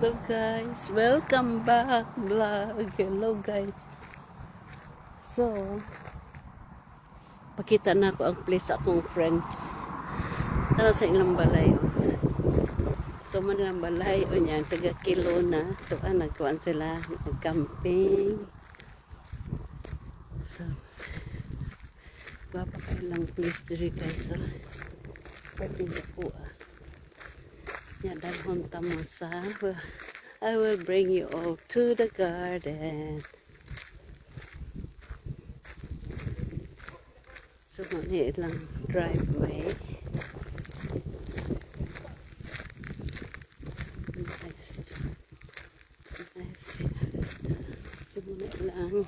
Hello guys, welcome back vlog. Hello guys. So, pakita na ako ang place akong friend. Tara sa ilang balay. So, man ang balay o niya, taga kilo na. Ito nagkuhan sila, nag-camping. So, gwapa kayo lang place diri guys. So, pwede na po yan, dalhon tamo sa I will bring you all to the garden. So, mani lang driveway. Nice. Nice. So, mani lang.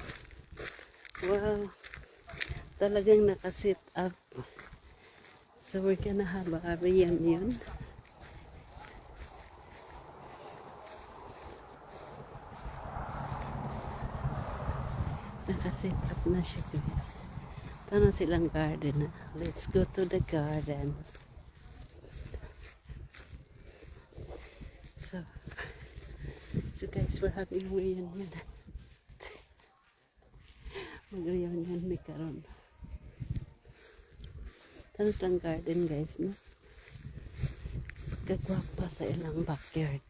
Wow. Talagang nakasit up. So, we're gonna have a reunion. Nakaset up na siya guys. Ito na silang garden. Let's go to the garden. So guys, we're having a reunion. Mag-reunion may karon. Ito na silang garden guys. No? Kagwapa sa ilang backyard.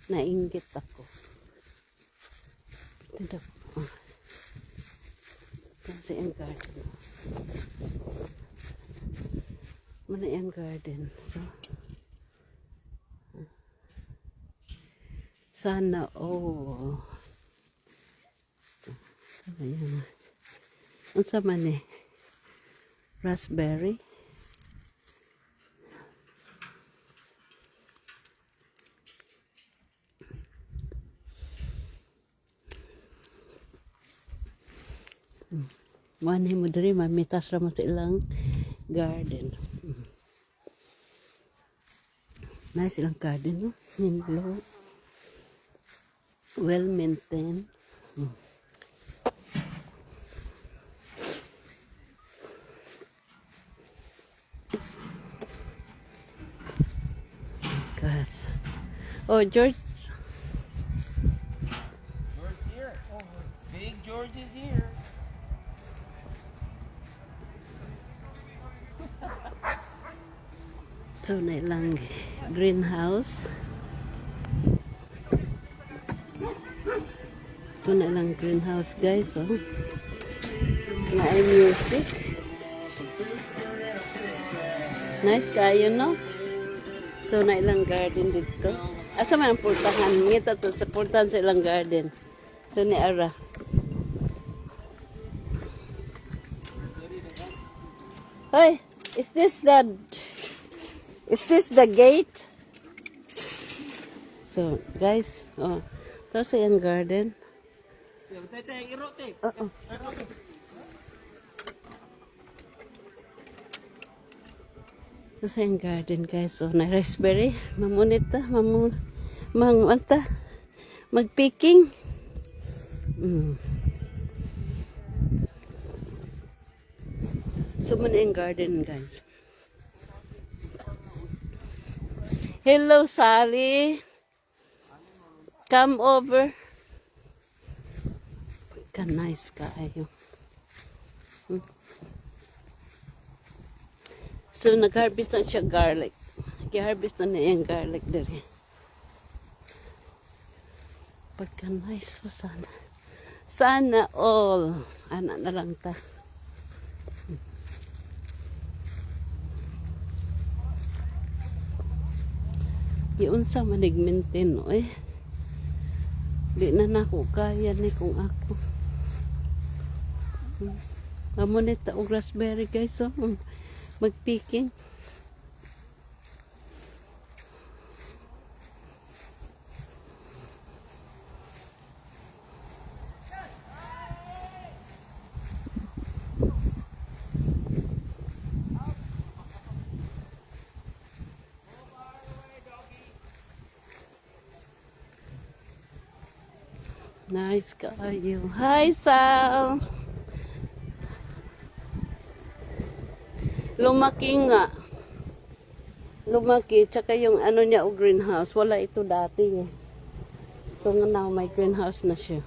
Nainggit ako. Ito po. Kasi ang garden. Muna yung garden. So, sana all. So, ayan. Ang sama ni raspberry. Wani mo diri mamitas ra mo sa ilang garden. Nice ilang garden no. Nindlo. Well maintained. God. Oh, George. George here. Oh, big George is here. So, na ilang greenhouse. Ito na ilang greenhouse, guys. Oh. Na ay music. Nice kayo, no? So, na ilang garden dito. Asa man ang pultahan? Ngita to sa pultahan sa ilang garden. So, ni Ara. Hoy, is this the gate? So, guys, oh, ito sa yung garden. Oo. Ito sa yung garden, guys. So, na raspberry. Mamunita, magpicking. So, muna yung garden, guys. Hello, Sally. Come over. Nice kayo. So, nag-harvest na siya garlic. Nag-harvest na yung garlic dali. Nice po sana. Sana all. Anak na lang ta. Yun sa manig-maintain, eh. Di na nako kaya ni kung ako. Mamunita og raspberry guys, so magpicking. Nice kayo. Hi, Sal. Lumaki nga. lumaki, tsaka yung ano niya o greenhouse, wala ito dati eh. So nga now may greenhouse na siya.